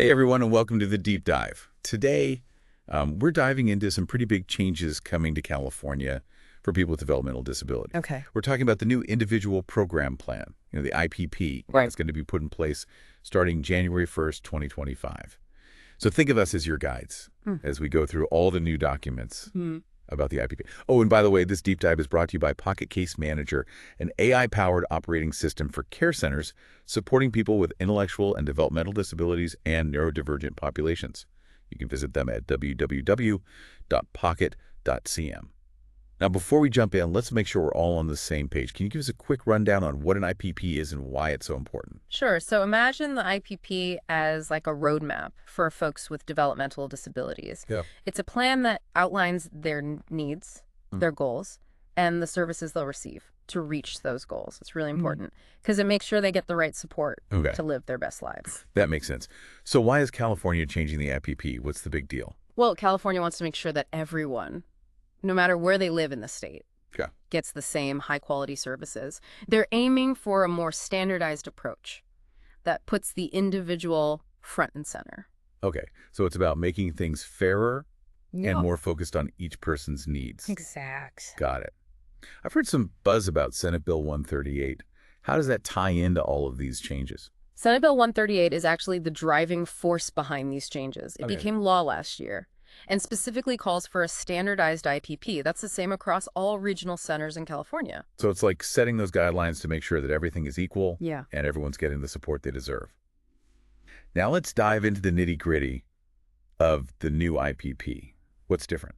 Hey everyone, and welcome to the Deep Dive. Today, we're diving into some pretty big changes coming to California for people with developmental disabilities. Okay. We're talking about the new individual program plan, the IPP. Right. That's going to be put in place starting January 1st, 2025. So think of us as your guides as we go through all the new documents about the IPP. Oh, and by the way, this deep dive is brought to you by Pocket Case Manager, an AI-powered operating system for care centers supporting people with intellectual and developmental disabilities and neurodivergent populations. You can visit them at www.pocket.cm. Now, before we jump in, let's make sure we're all on the same page. Can you give us a quick rundown on what an IPP is and why it's so important? Sure. So imagine the IPP as like a roadmap for folks with developmental disabilities. Yeah. It's a plan that outlines their needs, their goals, and the services they'll receive to reach those goals. It's really important because it makes sure they get the right support to live their best lives. That makes sense. So why is California changing the IPP? What's the big deal? Well, California wants to make sure that everyone, no matter where they live in the state, gets the same high-quality services. They're aiming for a more standardized approach that puts the individual front and center. Okay, so it's about making things fairer and more focused on each person's needs. Exact. Got it. I've heard some buzz about Senate Bill 138. How does that tie into all of these changes? Senate Bill 138 is actually the driving force behind these changes. It became law last year and specifically calls for a standardized IPP. That's the same across all regional centers in California. So it's like setting those guidelines to make sure that everything is equal and everyone's getting the support they deserve. Now let's dive into the nitty-gritty of the new IPP. What's different?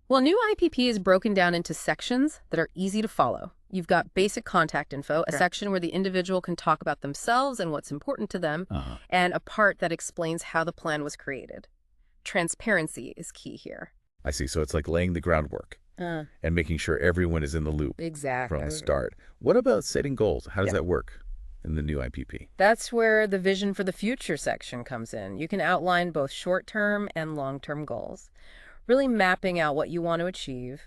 Well, new IPP is broken down into sections that are easy to follow. You've got basic contact info, a section where the individual can talk about themselves and what's important to them, and a part that explains how the plan was created. Transparency is key here. I see. So it's like laying the groundwork and making sure everyone is in the loop from the start. What about setting goals? How does that work in the new IPP? That's where the vision for the future section comes in. You can outline both short-term and long-term goals, really mapping out what you want to achieve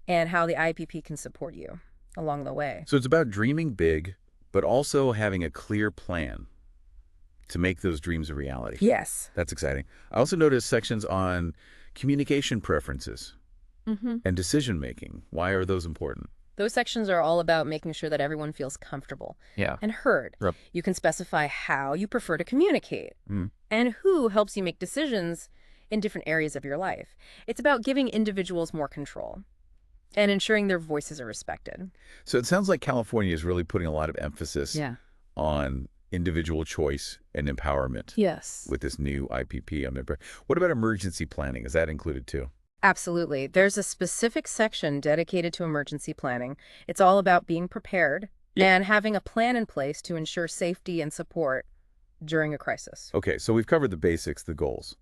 and how the IPP can support you along the way. So it's about dreaming big, but also having a clear plan to make those dreams a reality. Yes. That's exciting. I also noticed sections on communication preferences and decision-making. Why are those important? Those sections are all about making sure that everyone feels comfortable and heard. You can specify how you prefer to communicate and who helps you make decisions in different areas of your life. It's about giving individuals more control and ensuring their voices are respected. So it sounds like California is really putting a lot of emphasis on individual choice and empowerment with this new IPP. What about emergency planning? Is that included too? Absolutely. There's a specific section dedicated to emergency planning. It's all about being prepared and having a plan in place to ensure safety and support during a crisis. Okay, so we've covered the basics, the goals,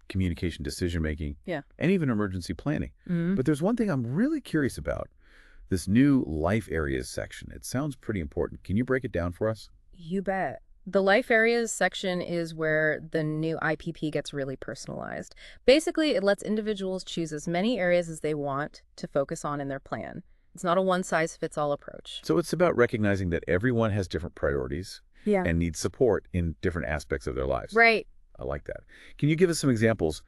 communication, decision-making, and even emergency planning. But there's one thing I'm really curious about, this new life areas section. It sounds pretty important. Can you break it down for us? You bet. The life areas section is where the new IPP gets really personalized. Basically, it lets individuals choose as many areas as they want to focus on in their plan. It's not a one-size-fits-all approach. So it's about recognizing that everyone has different priorities and needs support in different aspects of their lives. Right. I like that. Can you give us some examples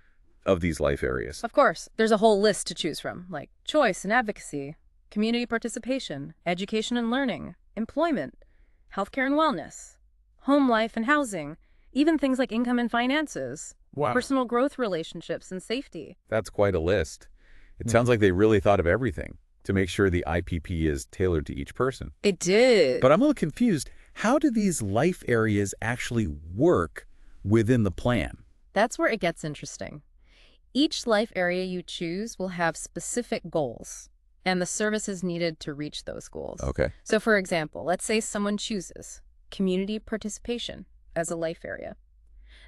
of these life areas? Of course. There's a whole list to choose from, like choice and advocacy, community participation, education and learning, employment, healthcare and wellness, home life and housing, even things like income and finances, personal growth, relationships, and safety. That's quite a list. It sounds like they really thought of everything to make sure the IPP is tailored to each person. It did. But I'm a little confused. How do these life areas actually work within the plan? That's where it gets interesting. Each life area you choose will have specific goals and the services needed to reach those goals. Okay. So for example, let's say someone chooses community participation as a life area.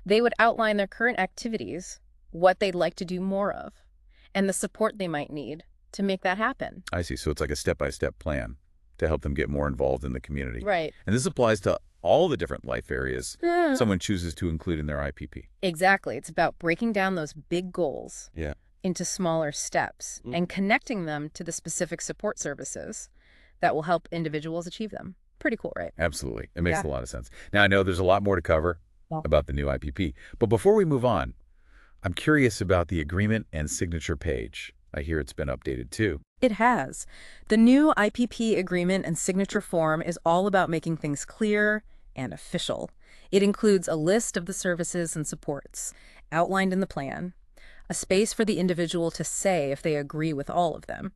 They would outline their current activities, what they'd like to do more of, and the support they might need to make that happen. I see. So it's like a step-by-step plan to help them get more involved in the community. Right. And this applies to all the different life areas someone chooses to include in their IPP. Exactly. It's about breaking down those big goals into smaller steps and connecting them to the specific support services that will help individuals achieve them. Pretty cool, right? Absolutely. It makes a lot of sense. Now, I know there's a lot more to cover, about the new IPP. But before we move on, I'm curious about the agreement and signature page. I hear it's been updated too. It has. The new IPP agreement and signature form is all about making things clear and official. It includes a list of the services and supports outlined in the plan, a space for the individual to say if they agree with all of them,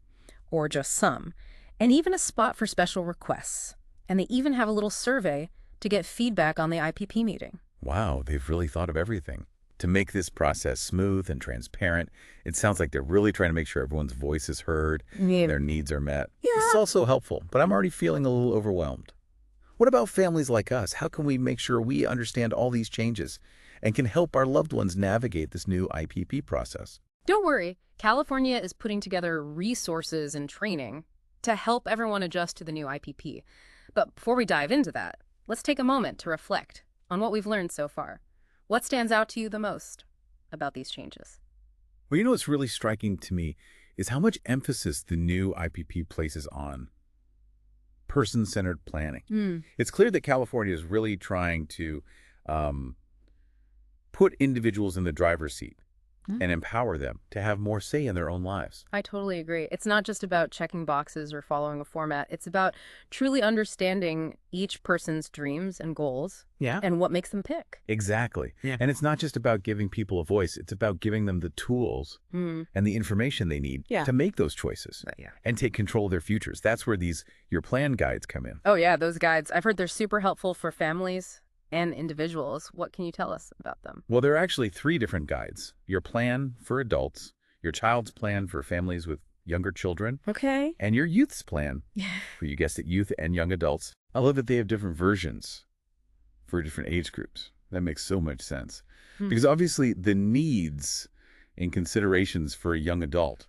or just some, and even a spot for special requests. And they even have a little survey to get feedback on the IPP meeting. Wow, they've really thought of everything. To make this process smooth and transparent, it sounds like they're really trying to make sure everyone's voice is heard, their needs are met. Yeah. This is also helpful, but I'm already feeling a little overwhelmed. What about families like us? How can we make sure we understand all these changes and can help our loved ones navigate this new IPP process? Don't worry. California is putting together resources and training to help everyone adjust to the new IPP. But before we dive into that, let's take a moment to reflect on what we've learned so far. What stands out to you the most about these changes? Well, you know what's really striking to me is how much emphasis the new IPP places on person-centered planning. It's clear that California is really trying to put individuals in the driver's seat and empower them to have more say in their own lives. I totally agree. It's not just about checking boxes or following a format. It's about truly understanding each person's dreams and goals and what makes them pick. Exactly. Yeah. And it's not just about giving people a voice. It's about giving them the tools and the information they need to make those choices and take control of their futures. That's where these Your Plan guides come in. Oh, yeah, those guides. I've heard they're super helpful for families and individuals. What can you tell us about them? Well, there are actually 3 different guides. Your Plan for adults, your child's plan for families with younger children, and your youth's plan for, you guessed it, youth and young adults. I love that they have different versions for different age groups. That makes so much sense. Because obviously the needs and considerations for a young adult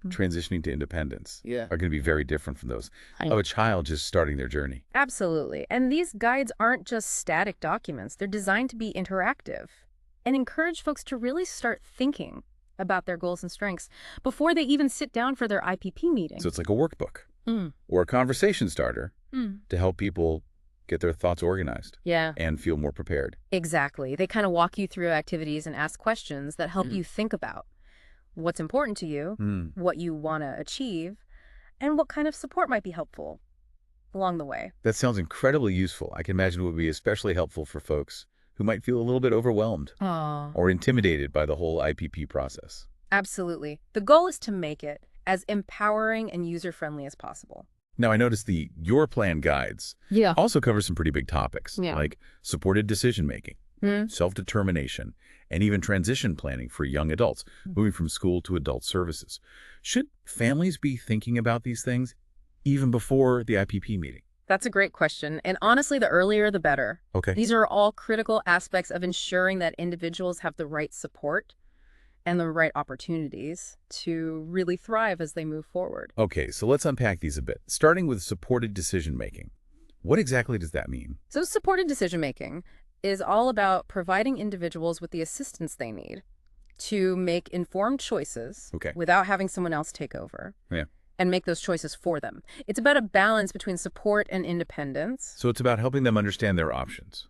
transitioning to independence are going to be very different from those of a child just starting their journey. Absolutely. And these guides aren't just static documents. They're designed to be interactive and encourage folks to really start thinking about their goals and strengths before they even sit down for their IPP meeting. So it's like a workbook or a conversation starter to help people get their thoughts organized and feel more prepared. Exactly. They kind of walk you through activities and ask questions that help you think about what's important to you, what you want to achieve, and what kind of support might be helpful along the way. That sounds incredibly useful. I can imagine it would be especially helpful for folks who might feel a little bit overwhelmed or intimidated by the whole IPP process. Absolutely. The goal is to make it as empowering and user-friendly as possible. Now, I noticed the Your Plan guides also cover some pretty big topics, like supported decision-making, self-determination, and even transition planning for young adults, moving from school to adult services. Should families be thinking about these things even before the IPP meeting? That's a great question. And honestly, the earlier, the better. Okay. These are all critical aspects of ensuring that individuals have the right support and the right opportunities to really thrive as they move forward. Okay, so let's unpack these a bit. Starting with supported decision-making. What exactly does that mean? So supported decision-making is all about providing individuals with the assistance they need to make informed choices without having someone else take over and make those choices for them. It's about a balance between support and independence. So it's about helping them understand their options,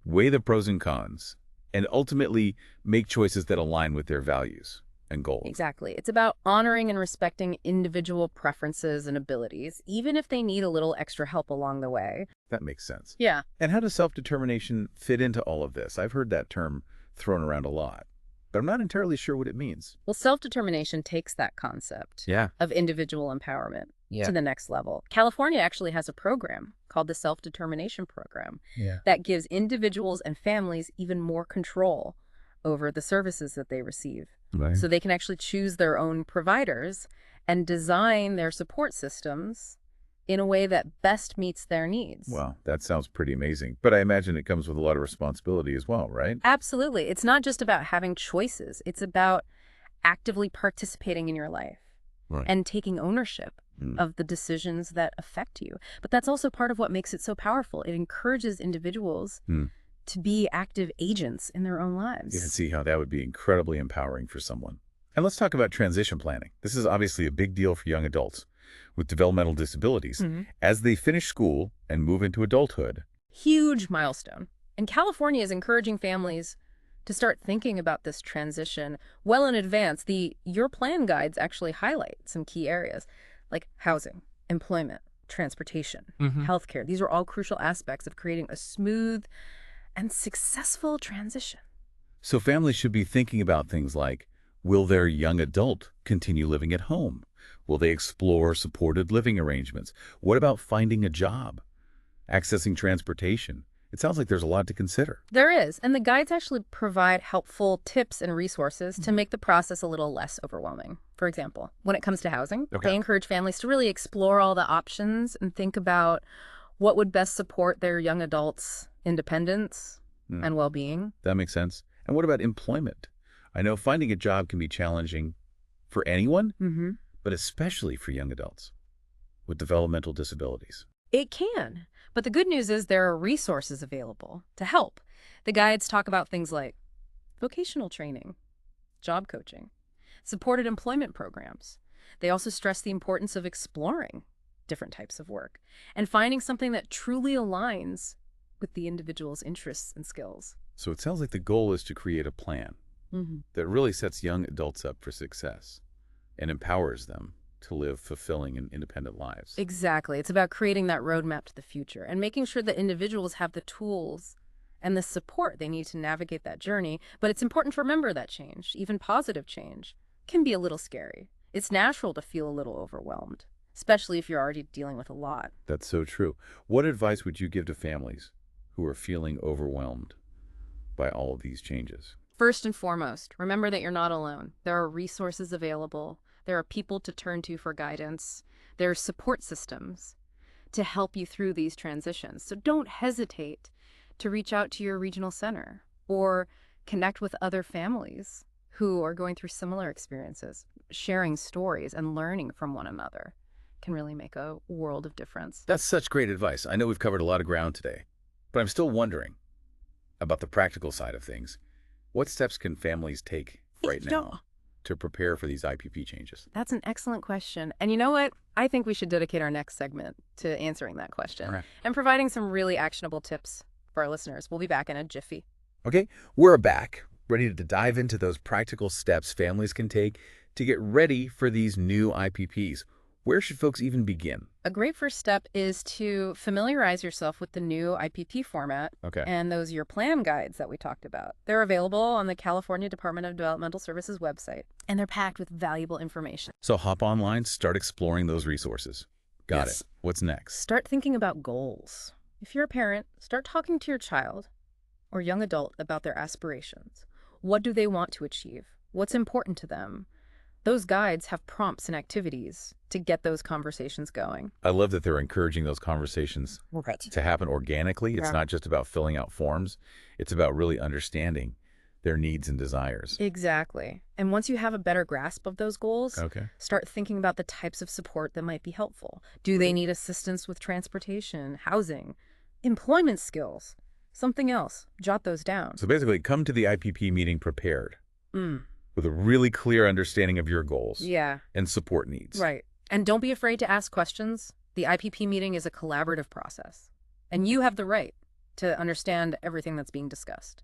weigh the pros and cons, and ultimately make choices that align with their values and goals. Exactly. It's about honoring and respecting individual preferences and abilities, even if they need a little extra help along the way. That makes sense. Yeah. And how does self-determination fit into all of this? I've heard that term thrown around a lot, but I'm not entirely sure what it means. Well, self-determination takes that concept of individual empowerment to the next level. California actually has a program called the Self-Determination Program that gives individuals and families even more control over the services that they receive. Right. So they can actually choose their own providers and design their support systems in a way that best meets their needs. Wow, that sounds pretty amazing. But I imagine it comes with a lot of responsibility as well, right? Absolutely. It's not just about having choices. It's about actively participating in your life and taking ownership of the decisions that affect you. But that's also part of what makes it so powerful. It encourages individuals to be active agents in their own lives. You can see how that would be incredibly empowering for someone. And let's talk about transition planning. This is obviously a big deal for young adults with developmental disabilities as they finish school and move into adulthood. Huge milestone. And California is encouraging families to start thinking about this transition well in advance. The Your Plan guides actually highlight some key areas like housing, employment, transportation, healthcare. These are all crucial aspects of creating a smooth and successful transition. So families should be thinking about things like, will their young adult continue living at home? Will they explore supported living arrangements? What about finding a job? Accessing transportation? It sounds like there's a lot to consider. There is, and the guides actually provide helpful tips and resources to make the process a little less overwhelming. For example, when it comes to housing, they encourage families to really explore all the options and think about what would best support their young adults' independence and well-being. That makes sense. And what about employment? I know finding a job can be challenging for anyone, but especially for young adults with developmental disabilities. It can. But the good news is there are resources available to help. The guides talk about things like vocational training, job coaching, supported employment programs. They also stress the importance of exploring different types of work and finding something that truly aligns with the individual's interests and skills. So it sounds like the goal is to create a plan that really sets young adults up for success and empowers them to live fulfilling and independent lives. Exactly. It's about creating that roadmap to the future and making sure that individuals have the tools and the support they need to navigate that journey. But it's important to remember that change, even positive change, can be a little scary. It's natural to feel a little overwhelmed, especially if you're already dealing with a lot. That's so true. What advice would you give to families who are feeling overwhelmed by all of these changes? First and foremost, remember that you're not alone. There are resources available. There are people to turn to for guidance. There are support systems to help you through these transitions. So don't hesitate to reach out to your regional center or connect with other families who are going through similar experiences. Sharing stories and learning from one another can really make a world of difference. That's such great advice. I know we've covered a lot of ground today, but I'm still wondering about the practical side of things. What steps can families take right now to prepare for these IPP changes? That's an excellent question. And you know what? I think we should dedicate our next segment to answering that question and providing some really actionable tips for our listeners. We'll be back in a jiffy. Okay, we're back, ready to dive into those practical steps families can take to get ready for these new IPPs. Where should folks even begin? A great first step is to familiarize yourself with the new IPP format and those Your Plan guides that we talked about. They're available on the California Department of Developmental Services website, and they're packed with valuable information. So hop online, start exploring those resources. Got it. What's next? Start thinking about goals. If you're a parent, start talking to your child or young adult about their aspirations. What do they want to achieve? What's important to them? Those guides have prompts and activities to get those conversations going. I love that they're encouraging those conversations to happen organically. It's not just about filling out forms. It's about really understanding their needs and desires. Exactly. And once you have a better grasp of those goals, start thinking about the types of support that might be helpful. Do they need assistance with transportation, housing, employment skills, something else? Jot those down. So basically, come to the IPP meeting prepared. With a really clear understanding of your goals and support needs. Right. And don't be afraid to ask questions. The IPP meeting is a collaborative process, and you have the right to understand everything that's being discussed.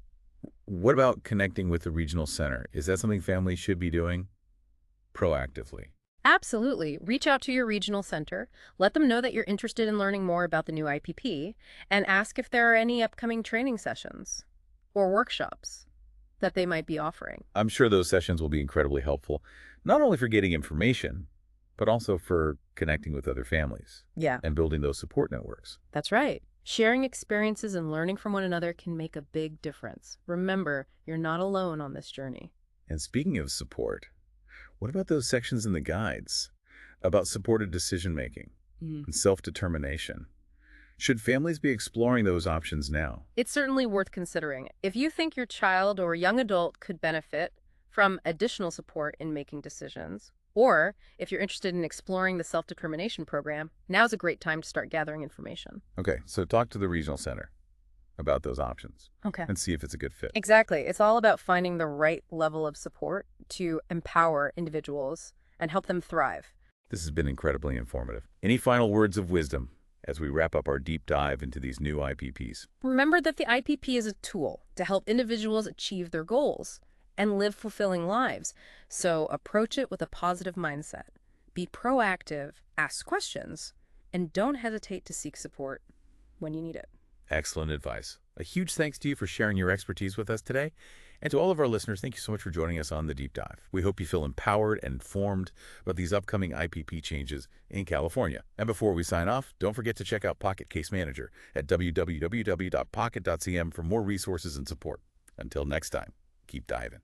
What about connecting with the regional center? Is that something families should be doing proactively? Absolutely. Reach out to your regional center, let them know that you're interested in learning more about the new IPP, and ask if there are any upcoming training sessions or workshops that they might be offering. I'm sure those sessions will be incredibly helpful, not only for getting information, but also for connecting with other families and building those support networks. That's right. Sharing experiences and learning from one another can make a big difference. Remember, you're not alone on this journey. And speaking of support, what about those sections in the guides about supported decision-making and self-determination? Should families be exploring those options now? It's certainly worth considering. If you think your child or young adult could benefit from additional support in making decisions, or if you're interested in exploring the self-determination program, now's a great time to start gathering information. Okay, so talk to the regional center about those options and see if it's a good fit. Exactly. It's all about finding the right level of support to empower individuals and help them thrive. This has been incredibly informative. Any final words of wisdom as we wrap up our deep dive into these new IPPs? Remember that the IPP is a tool to help individuals achieve their goals and live fulfilling lives. So approach it with a positive mindset. Be proactive, ask questions, and don't hesitate to seek support when you need it. Excellent advice. A huge thanks to you for sharing your expertise with us today. And to all of our listeners, thank you so much for joining us on the Deep Dive. We hope you feel empowered and informed about these upcoming IPP changes in California. And before we sign off, don't forget to check out Pocket Case Manager at www.pocket.cm for more resources and support. Until next time, keep diving.